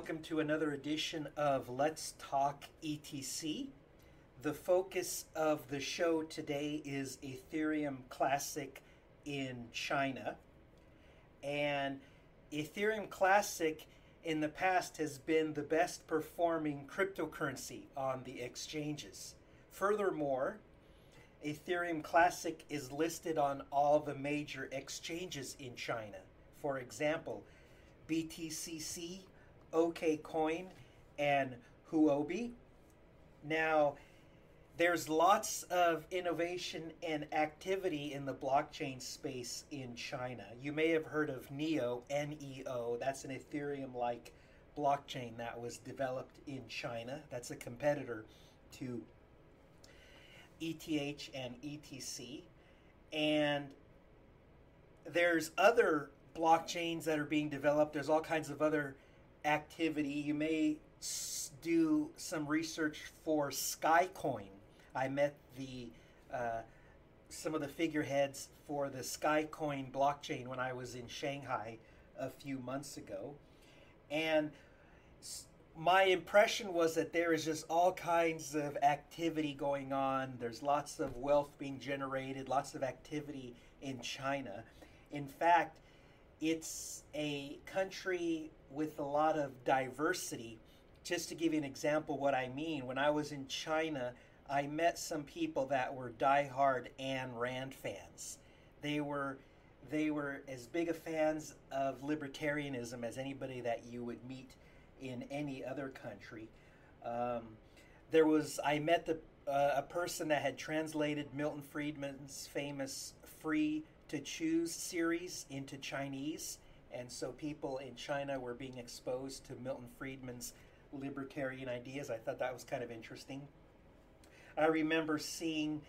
welcome to another edition of Let's Talk ETC. The focus of the show today is Ethereum Classic in China. And Ethereum Classic in the past has been the best performing cryptocurrency on the exchanges. Furthermore, Ethereum Classic is listed on all the major exchanges in China. For example, BTCC, OKCoin, and Huobi. Now, there's lots of innovation and activity in the blockchain space in China. You may have heard of NEO, N-E-O. That's an Ethereum-like blockchain that was developed in China. That's a competitor to ETH and ETC. And there's other blockchains that are being developed. There's all kinds of other activity. You may do some research for Skycoin. I met some of the figureheads for the Skycoin blockchain when I was in Shanghai a few months ago. And my impression was that there is just all kinds of activity going on. There's lots of wealth being generated, lots of activity in China. In fact, it's a country with a lot of diversity. Just to give you an example what I mean, when I was in China, I met some people that were diehard Ayn Rand fans. They were as big a fans of libertarianism as anybody that you would meet in any other country. I met a person that had translated Milton Friedman's famous Free to Choose series into Chinese, and so people in China were being exposed to Milton Friedman's libertarian ideas. I thought that was kind of interesting. I remember seeing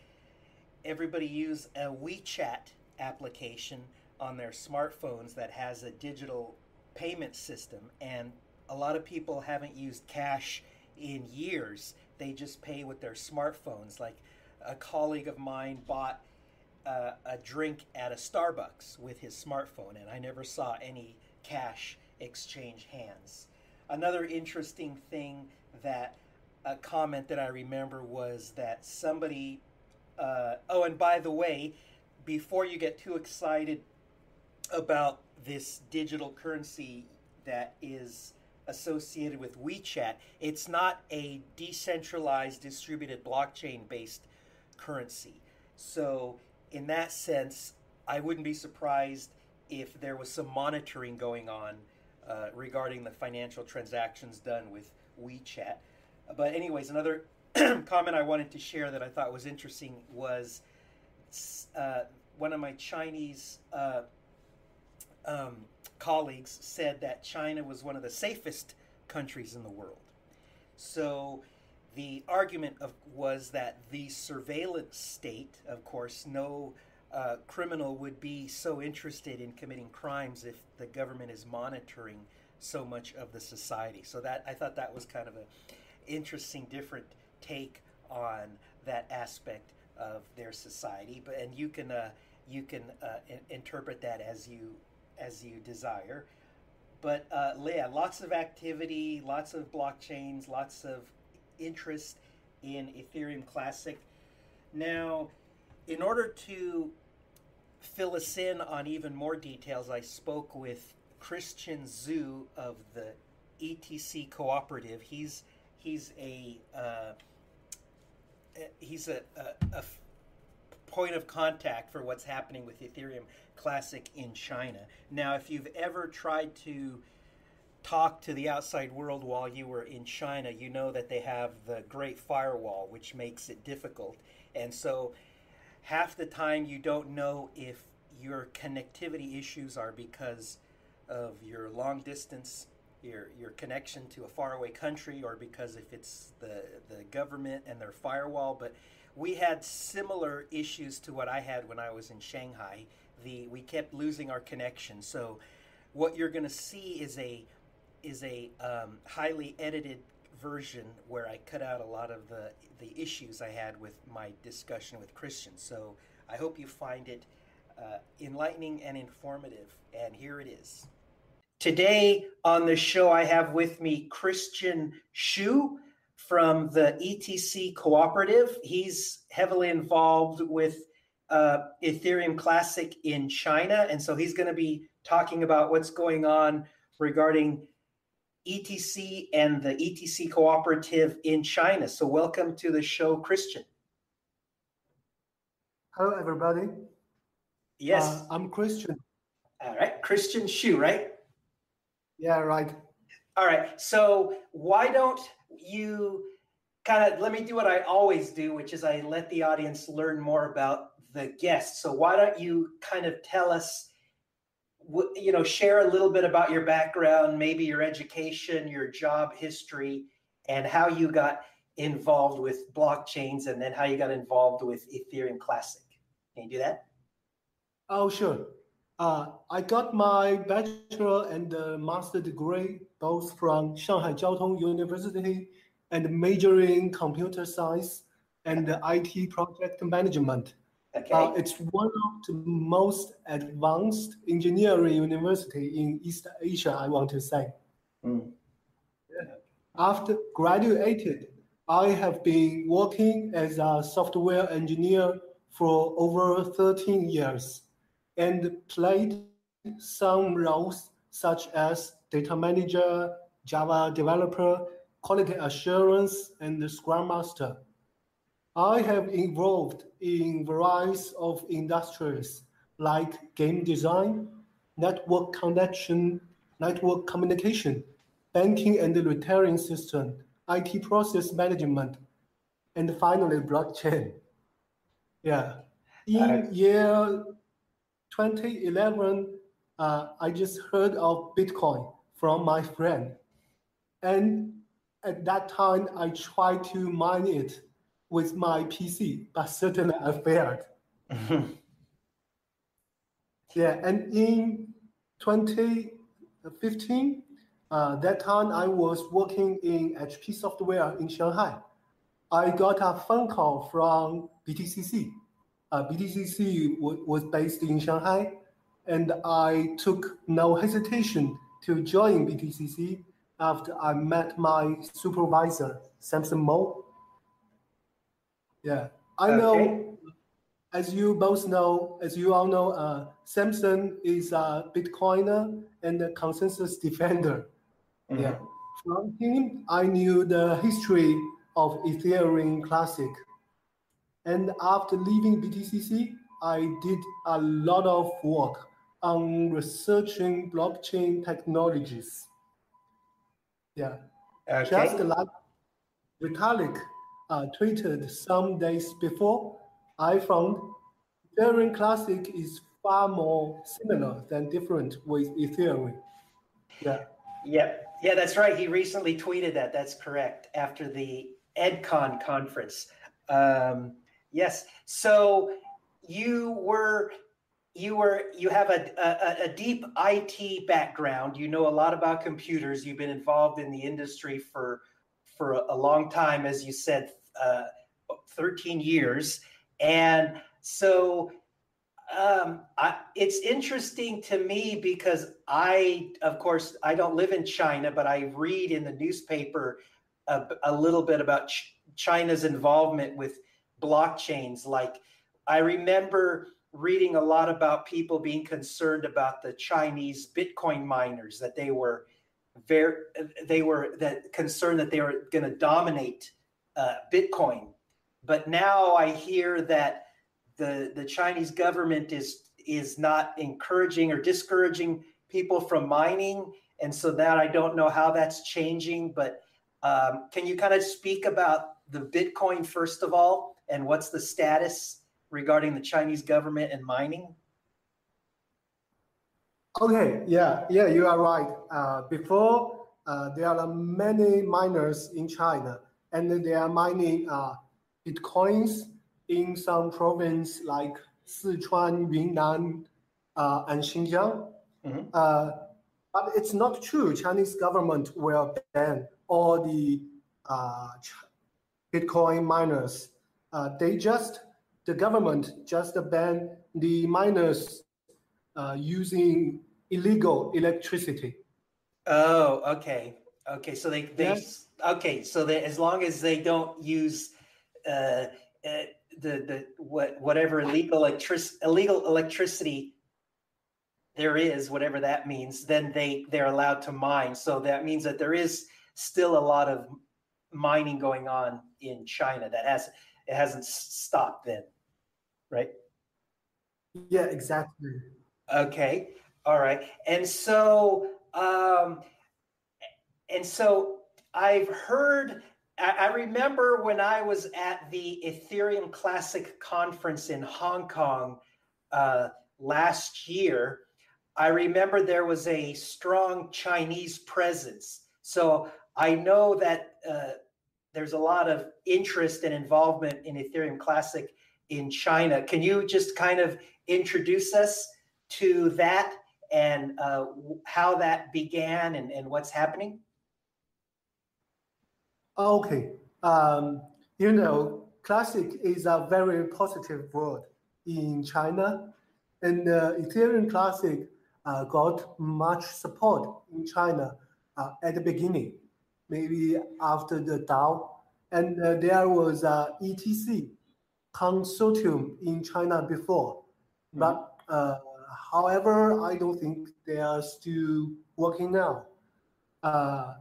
everybody use a WeChat application on their smartphones that has a digital payment system, and a lot of people haven't used cash in years. They just pay with their smartphones. Like a colleague of mine bought a drink at a Starbucks with his smartphone, and I never saw any cash exchange hands. Another interesting thing a comment that I remember was that somebody, and by the way, before you get too excited about this digital currency that is associated with WeChat, it's not a decentralized distributed blockchain-based currency. So in that sense, I wouldn't be surprised if there was some monitoring going on regarding the financial transactions done with WeChat. But anyways, another comment I wanted to share that I thought was interesting was one of my Chinese colleagues said that China was one of the safest countries in the world. So the argument was that the surveillance state, of course, no criminal would be so interested in committing crimes if the government is monitoring so much of the society. So that I thought that was kind of an interesting, different take on that aspect of their society. But and you can interpret that as you desire. But yeah, lots of activity, lots of blockchains, lots of interest in Ethereum Classic. Now, in order to fill us in on even more details, I spoke with Christian Zhu of the ETC Cooperative. He's a point of contact for what's happening with Ethereum Classic in China. Now, if you've ever tried to talk to the outside world while you were in China, you know that they have the Great Firewall, which makes it difficult. And so half the time you don't know if your connectivity issues are because of your long distance, your connection to a faraway country, or because if it's the government and their firewall. But we had similar issues to what I had when I was in Shanghai. We kept losing our connection. So what you're going to see is a highly edited version where I cut out a lot of the issues I had with my discussion with Christian. So I hope you find it enlightening and informative. And here it is. Today on the show, I have with me Christian Xu from the ETC Cooperative. He's heavily involved with Ethereum Classic in China, and so he's going to be talking about what's going on regarding ETC and the ETC Cooperative in China. So welcome to the show, Christian. Hello, everybody. Yes. I'm Christian. All right, Christian Xu, right? Yeah, right. All right, so why don't you let me do what I always do, which is I let the audience learn more about the guest. So why don't you kind of tell us, share a little bit about your background, maybe your education, your job history, and how you got involved with blockchains, and then how you got involved with Ethereum Classic. Can you do that? Oh, sure. I got my bachelor and master degree both from Shanghai Jiao Tong University and majoring computer science and IT project management. Okay. It's one of the most advanced engineering university in East Asia, I want to say. Mm. After graduated, I have been working as a software engineer for over 13 years and played some roles such as data manager, Java developer, quality assurance, and Scrum Master. I have involved in various of industries like game design, network connection, network communication, banking and retailing system, IT process management, and finally blockchain. Yeah. In year 2011, I just heard of Bitcoin from my friend. And at that time, I tried to mine it with my PC, but certainly I failed. Yeah, and in 2015, that time I was working in HP Software in Shanghai. I got a phone call from BTCC. BTCC was based in Shanghai, and I took no hesitation to join BTCC after I met my supervisor, Samson Mo. Yeah, I know, as you both know, as you all know, Samson is a Bitcoiner and a consensus defender. Mm-hmm. Yeah, from him, I knew the history of Ethereum Classic. And after leaving BTCC, I did a lot of work on researching blockchain technologies. Yeah, just like Vitalik tweeted some days before, I found Ethereum Classic is far more similar than different with Ethereum. Yeah. Yeah, that's right. He recently tweeted that. That's correct. After the EdCon conference. Yes. So you have a deep IT background. You know a lot about computers. You've been involved in the industry for a long time, as you said, 13 years. And so it's interesting to me because of course, I don't live in China, but I read in the newspaper a little bit about China's involvement with blockchains. Like, I remember reading a lot about people being concerned about the Chinese Bitcoin miners, that they were concerned that they were going to dominate Bitcoin. But now I hear that the Chinese government is not encouraging or discouraging people from mining, and so that I don't know how that's changing. But can you kind of speak about the Bitcoin first of all, and what's the status regarding the Chinese government and mining? Okay, yeah, you are right. Before, there are many miners in China, and they are mining Bitcoins in some province like Sichuan, Yunnan, and Xinjiang. Mm-hmm. But it's not true. Chinese government will ban all the Bitcoin miners. The government just banned the miners using illegal electricity. Oh, okay. Okay. So they Yes, okay. So they, as long as they don't use uh, uh, whatever illegal electricity there is, whatever that means, then they're allowed to mine. So that means that there is still a lot of mining going on in China that hasn't stopped then, right? yeah, exactly. Okay. All right. And so I've heard, I remember when I was at the Ethereum Classic conference in Hong Kong uh, last year, I remember there was a strong Chinese presence. So I know that there's a lot of interest and involvement in Ethereum Classic in China. Can you just kind of introduce us to that and how that began and what's happening? Okay. Classic is a very positive word in China, and Ethereum Classic got much support in China at the beginning, maybe after the DAO, and there was a ETC consortium in China before, Mm-hmm. but however, I don't think they are still working now. Uh,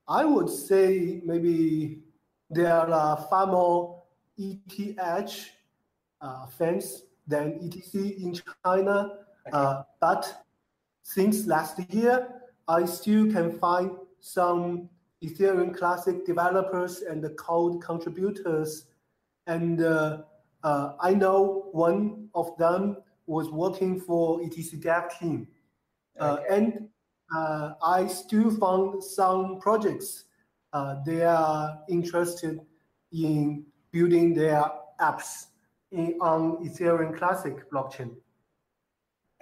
I would say maybe there are far more ETH fans than ETC in China. Okay. But since last year, I still can find some Ethereum Classic developers and the code contributors. And I know one of them was working for ETC dev team. Okay. And I still found some projects they are interested in building their apps on Ethereum Classic blockchain.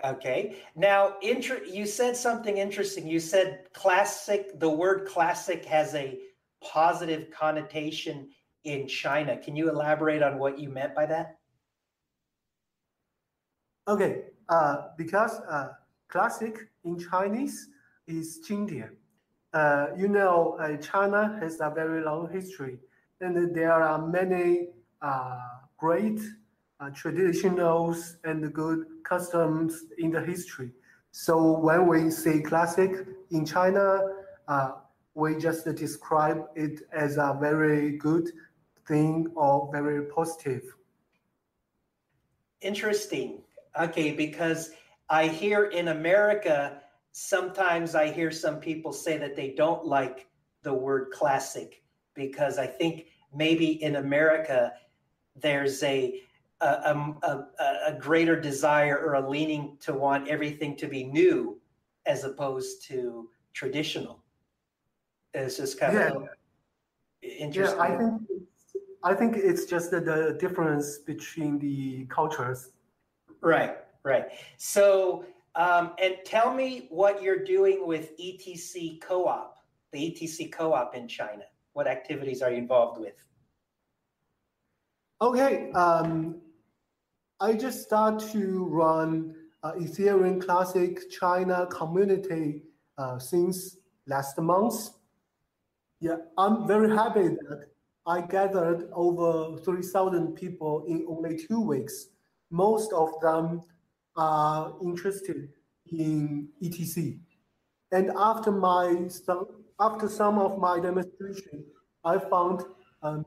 Okay. Now, you said something interesting. You said classic, the word classic has a positive connotation in China. Can you elaborate on what you meant by that? Okay, because Classic in Chinese is Jingdian. China has a very long history, and there are many great traditionals and good customs in the history. So when we say classic in China, uh, we just describe it as a very good thing or very positive. Interesting. Okay, because I hear in America, sometimes I hear some people say that they don't like the word classic because I think maybe in America there's a greater desire or a leaning to want everything to be new as opposed to traditional. It's just kind of a Yeah, little yeah. interesting. I think it's just the difference between the cultures. Right, right. So, and tell me what you're doing with ETC Co-op, the ETC Co-op in China. What activities are you involved with? Okay, I just start to run Ethereum Classic China community since last month. Yeah, I'm very happy that I gathered over 3,000 people in only 2 weeks. Most of them are interested in ETC. And after some of my demonstration, I found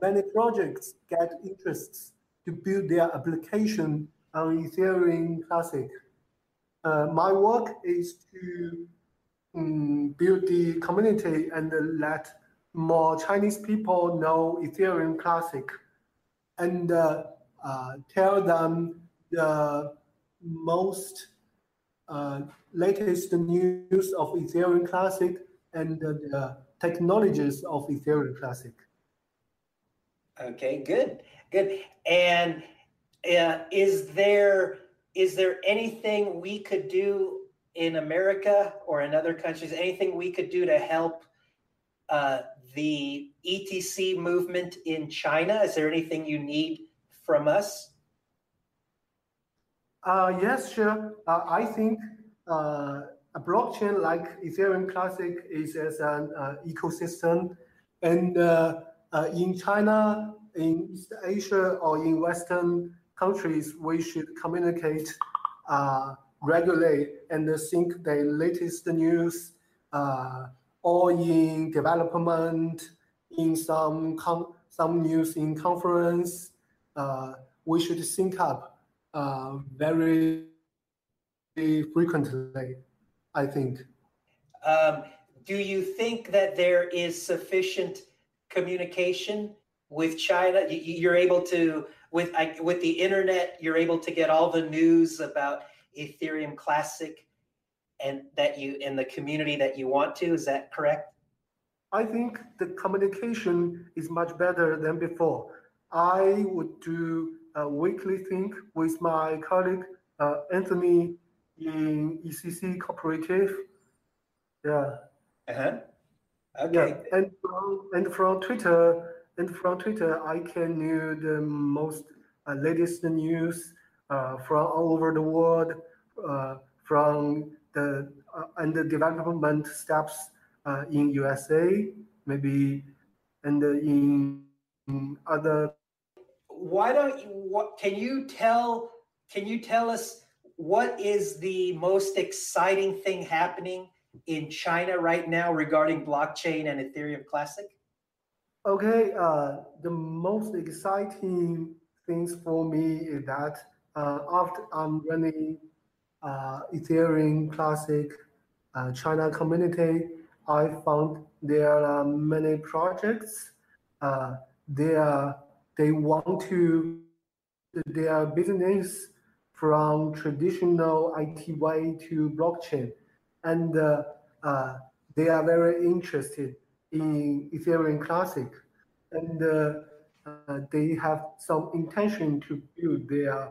many projects get interests to build their application on Ethereum Classic. My work is to build the community and let more Chinese people know Ethereum Classic and tell them the most uh, latest news of Ethereum Classic and the technologies of Ethereum Classic. Okay, good, good. And is there anything we could do in America or in other countries? Anything we could do to help uh, the ETC movement in China? Is there anything you need from us? Yes, sure. I think uh, a blockchain like Ethereum Classic is as an ecosystem, and in China, in East Asia, or in Western countries, we should communicate, regulate, and think the latest news, or in development, in some news in conference. We should sync up very frequently, I think. Do you think that there is sufficient communication with China? You're able to, with the internet, you're able to get all the news about Ethereum Classic and that you in the community that you want to. Is that correct? I think the communication is much better than before. I would do a weekly thing with my colleague Anthony in ECC Cooperative. Yeah. Uh-huh. Yeah, Okay. and from Twitter, I can know the most latest news from all over the world, from the development steps in USA, maybe, and in other. Why don't you? Can you tell us what is the most exciting thing happening in China right now regarding blockchain and Ethereum Classic? Okay, the most exciting things for me is that after I'm running Ethereum Classic China community, I found there are many projects. Uh, they want to their business from traditional IT way to blockchain, and they are very interested in Ethereum Classic, and they have some intention to build their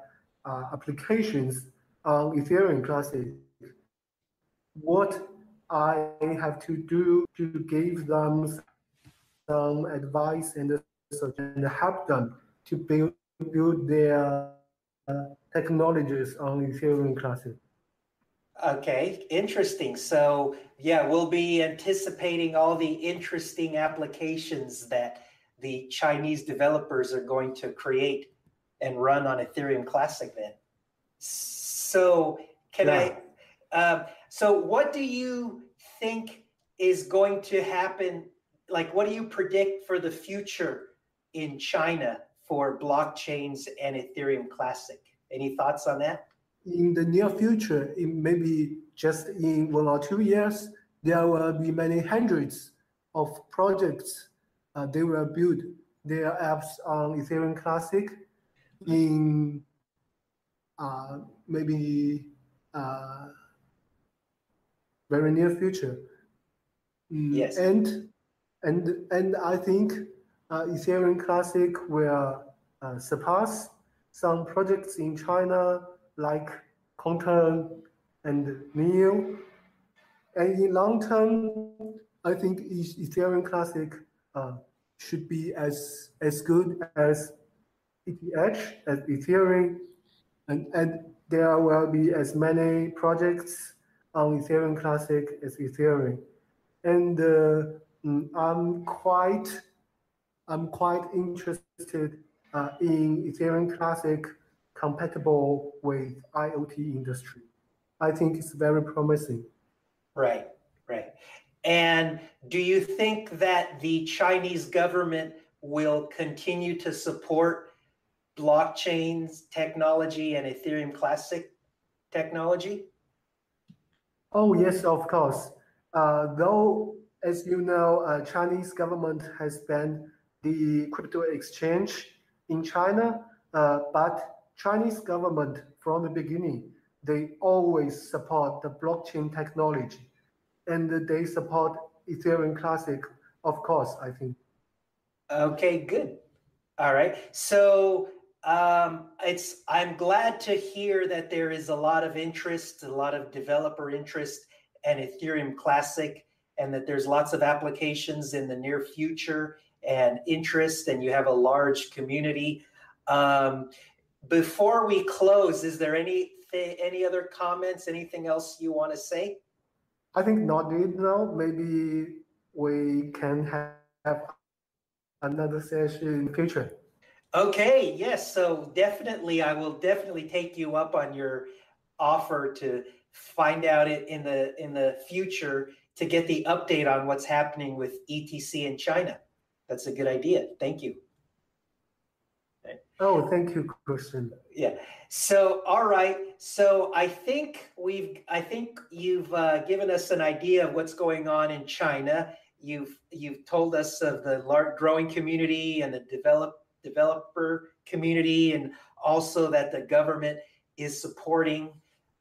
applications on Ethereum Classic. What I have to do to give them some advice and suggestion and help them to build their technologies on Ethereum Classic. Okay, interesting. So yeah, we'll be anticipating all the interesting applications that the Chinese developers are going to create and run on Ethereum Classic then. So so what do you think is going to happen? Like, what do you predict for the future in China for blockchains and Ethereum Classic? Any thoughts on that? In the near future, in maybe just in 1 or 2 years, there will be many hundreds of projects. They will build their apps on Ethereum Classic in maybe very near future. Yes. And I think Ethereum Classic will surpass some projects in China like Quantum and Neo. And in long term, I think Ethereum Classic should be as good as ETH, as Ethereum, and there will be as many projects on Ethereum Classic as Ethereum. And I'm quite interested in Ethereum Classic compatible with IoT industry. I think it's very promising. Right, right. And do you think that the Chinese government will continue to support blockchains technology and Ethereum Classic technology? Oh, yes, of course. Though, as you know, Chinese government has banned the crypto exchange in China, but Chinese government from the beginning, they always support the blockchain technology, and they support Ethereum Classic, of course, I think. Okay, good. All right. So I'm glad to hear that there is a lot of interest, a lot of developer interest in Ethereum Classic, and that there's lots of applications in the near future and interest, and you have a large community. Before we close, is there any other comments, anything else you want to say? I think not it now. Maybe we can have another session in the future. Okay, yes. So definitely, I will definitely take you up on your offer to find out it in the future to get the update on what's happening with ETC in China. That's a good idea. Thank you. Oh, thank you, Christian. Yeah. So, all right. So I think you've given us an idea of what's going on in China. You've told us of the large growing community and the developer community, and also that the government is supporting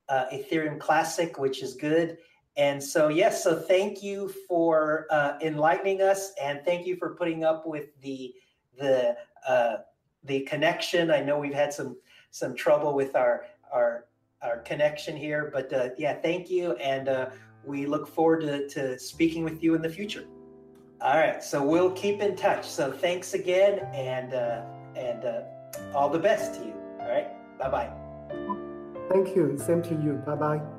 Ethereum Classic, which is good. And so, yes. So thank you for enlightening us, and thank you for putting up with the uh, the connection. I know we've had some trouble with our connection here, but yeah, thank you, and we look forward to speaking with you in the future. All right, so we'll keep in touch. So thanks again, and all the best to you. All right, bye bye. Thank you. Same to you. Bye bye.